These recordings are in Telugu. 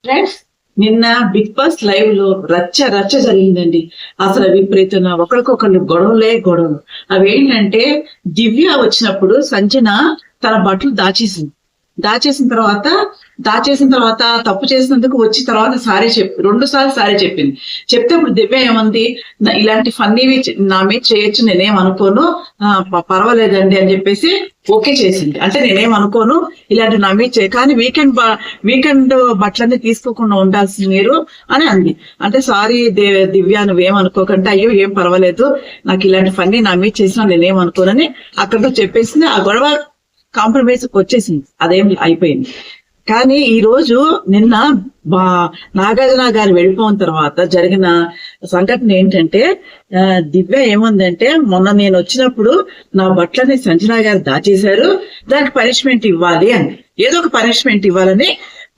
ఫ్రెండ్స్, నిన్న బిగ్ బాస్ లైవ్ లో రచ్చ రచ్చ జరిగిందండి. అసలు విపరీతంగా ఒకరికొకరు గొడవలు. అవి ఏంటంటే, దివ్య వచ్చినప్పుడు సంజన తన బట్టలు దాచేసిన తర్వాత తప్పు చేసినందుకు వచ్చి తర్వాత సారీ రెండు సార్లు సారీ చెప్పింది. చెప్తే అప్పుడు దివ్య ఏమంది, ఇలాంటి ఫన్నీవి నా మీద చేయొచ్చు, నేనేం అనుకోను, పర్వాలేదండి అని చెప్పేసి ఓకే చేసింది. అంటే నేనేం అనుకోను, ఇలాంటి నా మీద చేయ, కానీ వీకెండ్ బట్టలన్నీ తీసుకోకుండా ఉండాల్సింది మీరు అని అంది. అంటే సారీ దివ్య, నువ్వేమనుకోకంటే, అయ్యో ఏం పర్వాలేదు, నాకు ఇలాంటి ఫన్నీ నా మీద చేసినా నేనేం అనుకోనని అక్కడితో చెప్పేసింది. ఆ గొడవ కాంప్రమైజ్ వచ్చేసింది, అదేం అయిపోయింది. కానీ ఈ రోజు నిన్న నాగార్జున గారు వెళ్ళిపోయిన తర్వాత జరిగిన సంఘటన ఏంటంటే, దివ్య ఏముందంటే, మొన్న నేను వచ్చినప్పుడు నా బట్టలని సంజన గారు దాచేశారు, దానికి పనిష్మెంట్ ఇవ్వాలి అని, ఏదో ఒక పనిష్మెంట్ ఇవ్వాలని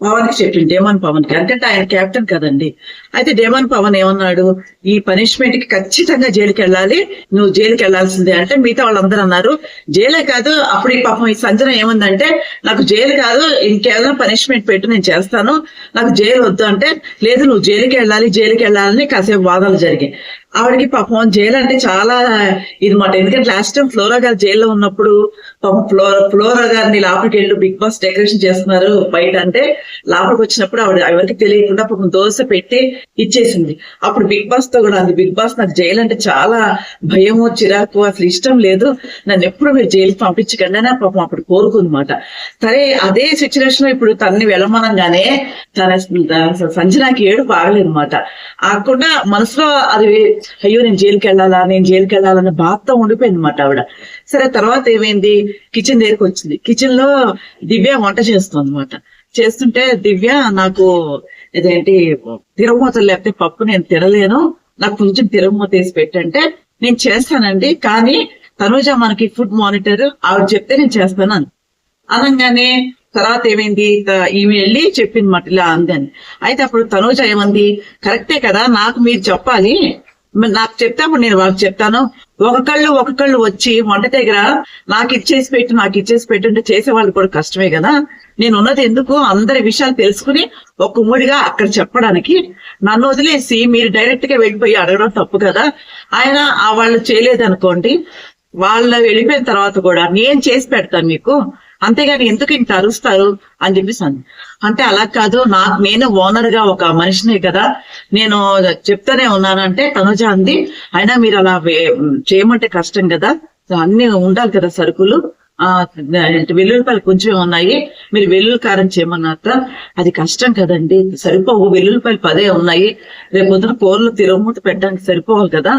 పవన్ కి చెప్పింది, డేమన్ పవన్ కి. అంటే ఆయన కెప్టెన్ కదండి. అయితే డేమన్ పవన్ ఏమన్నాడు, ఈ పనిష్మెంట్ కి ఖచ్చితంగా జైలుకి వెళ్ళాలి, నువ్వు జైలుకి వెళ్లాల్సిందే అంటే, మిగతా వాళ్ళందరూ అన్నారు జైలే కాదు. అప్పుడు ఈ పాపం ఈ సంజన ఏముందంటే, నాకు జైలు కాదు, ఇంకేదైనా పనిష్మెంట్ పెట్టు, నేను చేస్తాను, నాకు జైలు వద్దు అంటే, లేదు నువ్వు జైలుకి వెళ్ళాలని కాసేపు వాదాలు జరిగాయి. ఆవిడకి పాపం జైలు అంటే చాలా ఇది మాట. ఎందుకంటే లాస్ట్ టైం ఫ్లోరా గారు జైల్లో ఉన్నప్పుడు పాపం ఫ్లోరా గారిని లోపలికి వెళ్ళి బిగ్ బాస్ డెకరేషన్ చేస్తున్నారు బయట అంటే, లోపలికి వచ్చినప్పుడు ఆవిడ ఎవరికి తెలియకుండా పాపం దోశ పెట్టి ఇచ్చేసింది. అప్పుడు బిగ్ బాస్ తో కూడా అంది, బిగ్ బాస్ నాకు జైలు అంటే చాలా భయము, చిరాకు, అసలు ఇష్టం లేదు, నన్ను ఎప్పుడు మీరు జైలుకి పంపించకండి అని పాపం అప్పుడు కోరుకుందన్నమాట. సరే, అదే సిచ్యువేషన్ ఇప్పుడు తనని వెళ్ళమనగానే సంజనాకి ఏడు బాగలేదు అనమాట. కాకుండా మనసులో అది, అయ్యో నేను జైలుకి వెళ్ళాలన్న బాధతో ఉండిపోయింది అనమాట ఆవిడ. సరే, తర్వాత ఏమైంది, కిచెన్ దగ్గరికి వచ్చింది. కిచెన్ లో దివ్య వంట చేస్తుంది అనమాట. చేస్తుంటే దివ్య, నాకు ఇదేంటి తిరగమూతలు లేకపోతే పప్పు నేను తినలేను, నాకు కొంచెం తిరగమూత వేసి పెట్టంటే, నేను చేస్తానండి, కానీ తనుజ మనకి ఫుడ్ మానిటర్, ఆవిడ చెప్తే నేను చేస్తాను అనగానే తర్వాత ఏమైంది, ఈమె వెళ్ళి చెప్పింది మాట ఇలా అందని. అయితే అప్పుడు తనుజ ఏమంది, కరెక్టే కదా, నాకు మీరు చెప్పాలి, నాకు చెప్తే అప్పుడు నేను వాళ్ళకి చెప్తాను. ఒకళ్ళు వచ్చి వంట దగ్గర నాకు ఇచ్చేసి పెట్టు అంటే చేసేవాళ్ళు కూడా కష్టమే కదా, నేను ఉన్నది ఎందుకు, అందరి విషయాలు తెలుసుకుని ఒక ఉమ్మడిగా అక్కడ చెప్పడానికి, నన్ను వదిలేసి మీరు డైరెక్ట్ గా వెళ్ళిపోయి అడగడం తప్పు కదా. ఆయన వాళ్ళు చేయలేదనుకోండి, వాళ్ళు వెళ్ళిపోయిన తర్వాత కూడా నేను చేసి పెడతాను మీకు, అంతేగాని ఎందుకు ఇంత అరుస్తారు అని చెప్పేసి అంటే, అలా కాదు, నేను ఓనర్ గా ఒక మనిషినే కదా, నేను చెప్తానే ఉన్నానంటే తనుజ అంది, అయినా మీరు అలా చేయమంటే కష్టం కదా, అన్ని ఉండాలి కదా సరుకులు, వెల్లుల్లిపాయలు కొంచెమే ఉన్నాయి, మీరు వెల్లుల్లి కారం చేయమన్నాక అది కష్టం కదండి, సరిపోవు, వెల్లుల్లిపాయలు 10 ఉన్నాయి, రేపు పొద్దున కూరలు తిరగమూత పెట్టడానికి సరిపోవాలి కదా,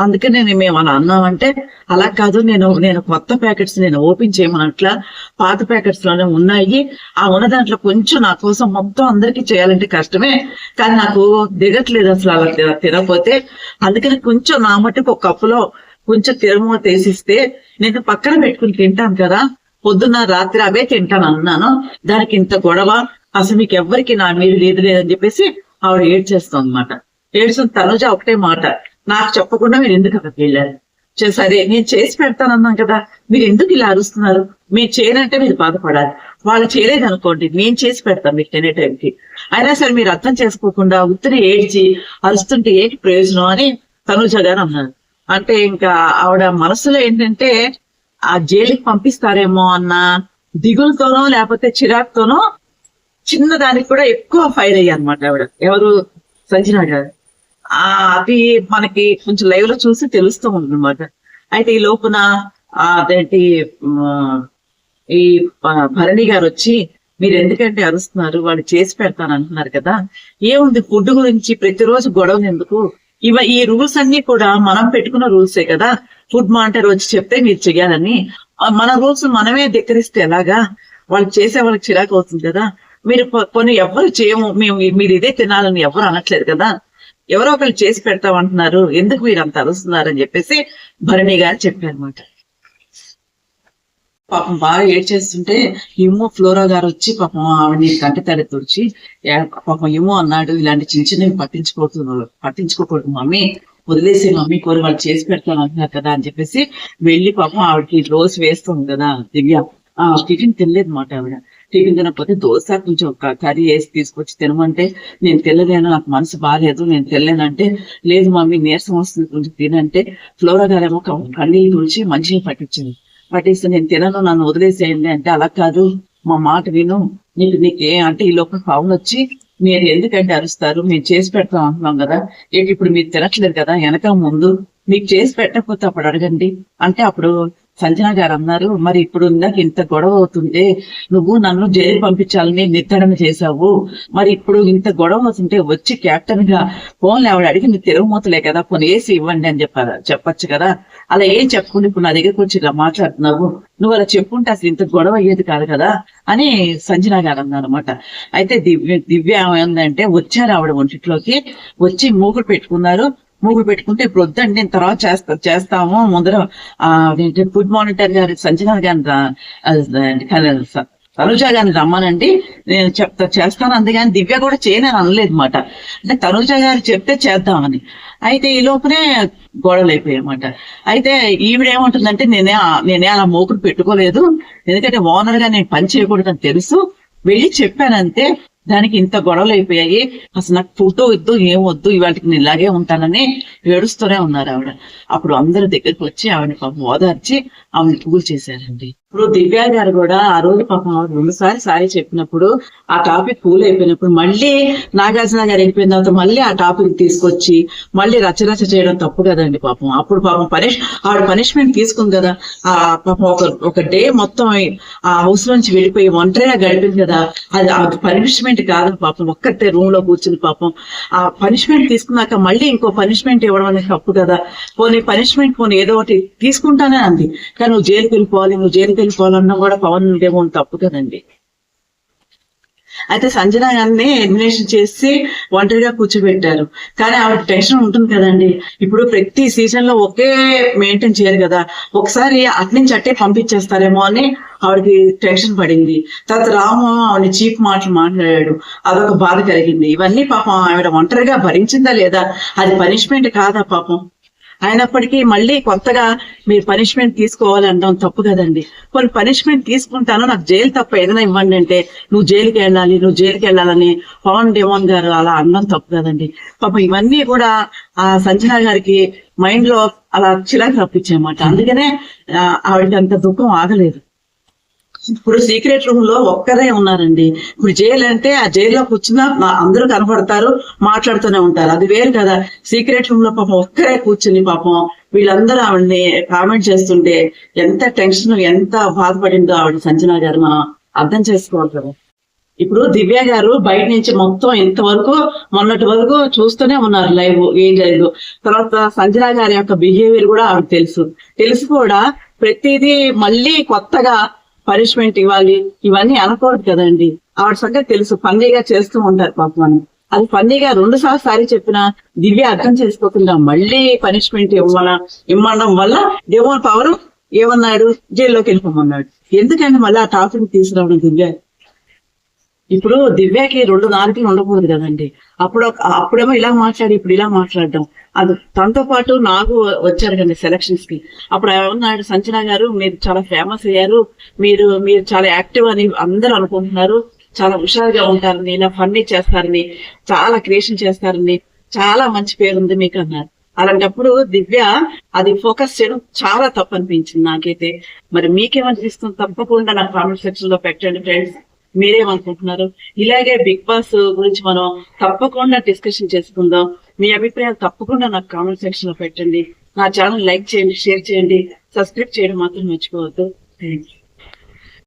అందుకనే మేము అలా అన్నామంటే, అలా కాదు, నేను కొత్త ప్యాకెట్స్ నేను ఓపెన్ చేయమన్నట్ల, పాత ప్యాకెట్స్ లోనే ఉన్నాయి, ఆ ఉన్న దాంట్లో కొంచెం నా కోసం మొత్తం అందరికీ చేయాలంటే కష్టమే, కానీ నాకు దిగట్లేదు అసలు అలా తినకపోతే, అందుకని కొంచెం నా మట్టుకు ఒక కప్పులో కొంచెం తిరగమూత వేసిస్తే నేను పక్కన పెట్టుకుని తింటాను కదా, పొద్దున్న రాత్రి అవే తింటాను అన్నాను, దానికి ఇంత గొడవ, అసలు మీకు ఎవ్వరికి నా మీద లేదని చెప్పేసి ఆవిడ ఏడ్చేస్తాం అనమాట. ఏడ్చిన తనుజ ఒకటే మాట, నాకు చెప్పకుండా మీరు ఎందుకు అక్కడికి వెళ్ళారు, సరే నేను చేసి పెడతానన్నాను కదా, మీరు ఎందుకు ఇలా అరుస్తున్నారు, మీరు చేయనంటే మీరు బాధపడాలి, వాళ్ళు చేయలేదు అనుకోండి, నేను చేసి పెడతాను మీకు తినే టైంకి, అయినా సరే మీరు అర్థం చేసుకోకుండా ఉత్తరి ఏడ్చి అరుస్తుంటే ఏంటి ప్రయోజనం అని తనుజ గారు అన్నారు. అంటే ఇంకా ఆవిడ మనసులో ఏంటంటే, ఆ జైలుకి పంపిస్తారేమో అన్న దిగులతోనో లేకపోతే చిరాకుతోనో చిన్న దానికి కూడా ఎక్కువ ఫైర్ అయ్యారు అనమాట ఆవిడ. ఎవరు, సంజన గారు. అది మనకి కొంచెం లైవ్ లో చూసి తెలుస్తూ ఉంది అనమాట. అయితే ఈ లోపున అదేంటి ఈ భరణి గారు వచ్చి, మీరు ఎందుకంటే అరుస్తున్నారు, వాళ్ళు చేసి పెడతాను అంటున్నారు కదా, ఏముంది ఫుడ్ గురించి ప్రతిరోజు గొడవ ఎందుకు, ఈ రూల్స్ అన్ని కూడా మనం పెట్టుకున్న రూల్సే కదా, ఫుడ్ మానిటర్ వచ్చి చెప్తే మీరు చెయ్యాలని, మన రూల్స్ మనమే ధిక్కరిస్తే ఎలాగా, వాళ్ళు చేసే వాళ్ళకి చిరాకు అవుతుంది కదా, మీరు కొన్ని ఎవరు చేయము, మీరు ఇదే తినాలని ఎవరు అనట్లేదు కదా, ఎవరో ఒకళ్ళు చేసి పెడతామంటున్నారు, ఎందుకు మీరు అంత అరుస్తున్నారు అని చెప్పేసి భరణి గారు చెప్పారన్నమాట. పాపం బాగా ఏడ్చేస్తుంటే ఇమ్మో ఫ్లోరా గారు వచ్చి పాపం ఆవిడని కంటి తడి తుడిచి, పాపం ఇమ్మో అన్నాడు, ఇలాంటి చిన్న చిన్నవి పట్టించుకోకూడదు మమ్మీ, వదిలేసి మమ్మీ కూర వాళ్ళు చేసి పెడతాను అంటున్నారు కదా అని చెప్పేసి వెళ్ళి పాపం ఆవిడకి రోజు వేస్తుంది కదా దివ్య, టిఫిన్ తినలేదు మాట ఆవిడ. టిఫిన్ తినకపోతే దోశ కొంచెం కర్రీ వేసి తీసుకొచ్చి తినమంటే నేను తినలేను, నాకు మనసు బాగాలేదు, నేను తినలేనంటే లేదు మమ్మీ నీరసం వస్తుంది కొంచెం తినంటే ఫ్లోరా గారేమో కన్నీళ్ళు తుడిచి మంచిగా పట్టిస్తే నేను తినను, నన్ను వదిలేసేయండి అంటే అలా కాదు, మా మాట విను, నీకే అంటే ఈ లోపల పవన్ వచ్చి మీరు ఎందుకంటే అరుస్తారు, మేము చేసి పెడతాం అంటున్నాం కదా, ఏంటి ఇప్పుడు మీరు తినట్లేదు కదా, వెనక ముందు మీకు చేసి పెట్టకపోతే అప్పుడు అడగండి అంటే అప్పుడు సంజన గారు అన్నారు, మరి ఇప్పుడు ఇందాక ఇంత గొడవ అవుతుంటే నువ్వు నన్ను జైలు పంపించాలని నిర్ధారణ చేశావు, మరి ఇప్పుడు ఇంత గొడవ అవుతుంటే వచ్చి కెప్టెన్ గా ఫోన్లు ఆవిడ అడిగి నువ్వు తిరగమూతలే కదా, కొన్ని వేసి ఇవ్వండి అని చెప్పచ్చు కదా, అలా ఏం చెప్పుకుంటే ఇప్పుడు నా దగ్గరకు వచ్చి ఇలా మాట్లాడుతున్నావు, నువ్వు అలా చెప్పుంటే అసలు ఇంత గొడవ అయ్యేది కాదు కదా అని సంజన గారు అన్నారనమాట. అయితే దివ్య ఏమైందంటే వచ్చారు ఆవిడ ఒంటిట్లోకి వచ్చి మూగుడు పెట్టుకున్నారు, మూగుడు పెట్టుకుంటే ఇప్పుడు వద్దండి నేను తర్వాత చేస్తాము ముందర ఫుడ్ మానిటర్ గారి సంజన గారిని తనుజ గారిని రమ్మనండి నేను చేస్తాను అందుకని దివ్య కూడా చేయనని అనలేదు అనమాట. అంటే తనుజ గారు చెప్తే చేద్దామని. అయితే ఈ లోపలే గొడవలు అయిపోయాయి అన్నమాట. అయితే ఈవిడేమంటుందంటే నేనే అలా మూకుడు పెట్టుకోలేదు, ఎందుకంటే ఓనర్ గా నేను పని చేయకూడదని తెలుసు, వెళ్ళి చెప్పానంతే, దానికి ఇంత గొడవలు అయిపోయాయి, అసలు నాకు ఫోటో వద్దు ఏం వద్దు, ఇవాళకి నేను ఇలాగే ఉంటానని ఏడుస్తూనే ఉన్నారు ఆవిడ. అప్పుడు అందరి దగ్గరికి వచ్చి ఆవిడని పాపం ఓదార్చి ఆవిడని పూజ చేశారండి. ఇప్పుడు దివ్య గారు కూడా ఆ రోజు పాపం ఆవిడ 2 సారి చెప్పినప్పుడు ఆ టాపిక్ కూల్ అయిపోయినప్పుడు మళ్ళీ నాగార్జున గారు వెళ్ళిపోయిన తర్వాత మళ్ళీ ఆ టాపిక్ తీసుకొచ్చి మళ్ళీ రచరచ చేయడం తప్పు కదండి పాపం. అప్పుడు పాపం ఆవిడ పనిష్మెంట్ తీసుకుంది కదా, ఆ పాపం ఒక డే మొత్తం ఆ హౌస్ నుంచి వెళ్ళిపోయి ఒంటరిగా గడిపింది కదా, అది పనిష్మెంట్ కాదు పాపం, ఒక్కటే రూమ్ లో కూర్చుని పాపం ఆ పనిష్మెంట్ తీసుకున్నాక మళ్ళీ ఇంకో పనిష్మెంట్ ఇవ్వడం అనేది తప్పు కదా. పోనీ పనిష్మెంట్ పోనీ ఏదో ఒకటి తీసుకుంటానే అంది, కానీ నువ్వు జైలుకి వెళ్ళిపోవాలన్నా కూడా పవన్ ఏమో తప్పు కదండి. అయితే సంజన గారిని ఎలిమినేషన్ చేసి ఒంటరిగా కూర్చోబెట్టారు, కానీ ఆవిడ టెన్షన్ ఉంటుంది కదండి. ఇప్పుడు ప్రతి సీజన్ లో ఒకే మెయింటైన్ చేయరు కదా, ఒకసారి అట్నుంచి అట్టే పంపించేస్తారేమో అని ఆవిడకి టెన్షన్ పడింది. తర్వాత రాము ఆవిడ చీప్ మాటలు మాట్లాడాడు, అదొక బాధ కలిగింది. ఇవన్నీ పాపం ఆవిడ ఒంటరిగా భరించిందా లేదా, అది పనిష్మెంట్ కాదా పాపం. అయినప్పటికీ మళ్ళీ కొత్తగా మీరు పనిష్మెంట్ తీసుకోవాలి అనడం తప్పు కదండి. కొన్ని పనిష్మెంట్ తీసుకుంటాను, నాకు జైలు తప్ప ఏదైనా ఇవ్వండి అంటే నువ్వు జైలుకి వెళ్ళాలని పవన్ డెమోన్ గారు అలా అనడం తప్పు కదండి. పాపం ఇవన్నీ కూడా ఆ సంజన గారికి మైండ్ లో అలా చిరాకు రప్పించాయన్నమాట. అందుకనే ఆవిడకి అంత దుఃఖం ఆగలేదు. ఇప్పుడు సీక్రెట్ రూమ్ లో ఒక్కరే ఉన్నారండి. ఇప్పుడు జైలు అంటే ఆ జైల్లో కూర్చున్నా అందరూ కనపడతారు, మాట్లాడుతూనే ఉంటారు, అది వేరు కదా. సీక్రెట్ రూమ్ లో పాపం ఒక్కరే కూర్చుని పాపం వీళ్ళందరూ ఆవిడని కామెంట్ చేస్తుంటే ఎంత టెన్షన్ ఎంత బాధపడిందో ఆవిడ సంజన గారు మనం అర్థం చేసుకోవాలి కదా. ఇప్పుడు దివ్య గారు బయట నుంచి మొత్తం ఇంతవరకు మొన్నటి వరకు చూస్తూనే ఉన్నారు లైవ్ ఏం జరిగిందో. తర్వాత సంజన గారి యొక్క బిహేవియర్ కూడా ఆవిడ తెలుసు కూడా ప్రతిదీ మళ్ళీ కొత్తగా పనిష్మెంట్ ఇవ్వాలి ఇవన్నీ అనకూడదు కదండి. ఆవిడ సంగతి తెలుసు, ఫన్నీగా చేస్తూ ఉంటారు పాపం అని. అది ఫన్నీగా 2 సారి చెప్పినా దివ్య అర్థం చేసుకోకుండా మళ్ళీ పనిష్మెంట్ ఇవ్వడం వల్ల డెమోన్ పవర్ ఏమన్నాడు, జైల్లోకి వెళ్ళిపోమన్నాడు. ఎందుకంటే మళ్ళీ ఆ టాపిక్ తీసుకురావడం దివ్య. ఇప్పుడు దివ్యకి 2 నాలుగులు ఉండకూడదు కదండి. అప్పుడేమో ఇలా మాట్లాడి ఇప్పుడు ఇలా మాట్లాడడం. అది తనతో పాటు నాకు వచ్చారు కదండి సెలక్షన్స్ కి. అప్పుడు ఏమన్నాడు, సంజన గారు మీరు చాలా ఫేమస్ అయ్యారు, మీరు చాలా యాక్టివ్ అని అందరూ అనుకుంటున్నారు, చాలా హుషారుగా ఉంటారని, ఇలా ఫన్నీ చేస్తారని, చాలా క్రియేషన్ చేస్తారని, చాలా మంచి పేరుంది మీకు అన్నారు. అలాంటప్పుడు దివ్య అది ఫోకస్ చేయడం చాలా తప్పు అనిపించింది నాకైతే. మరి మీకేమనిపిస్తుంది తప్పకుండా నాకు కామెంట్ సెక్షన్ లో పెట్టండి ఫ్రెండ్స్, మీరేమనుకుంటున్నారు. ఇలాగే బిగ్ బాస్ గురించి మనం తప్పకుండా డిస్కషన్ చేసుకుందాం. మీ అభిప్రాయాలు తప్పకుండా నాకు కామెంట్ సెక్షన్ లో పెట్టండి. నా ఛానల్ లైక్ చేయండి, షేర్ చేయండి, సబ్స్క్రైబ్ చేయడం మాత్రం మర్చిపోవద్దు. Thank you.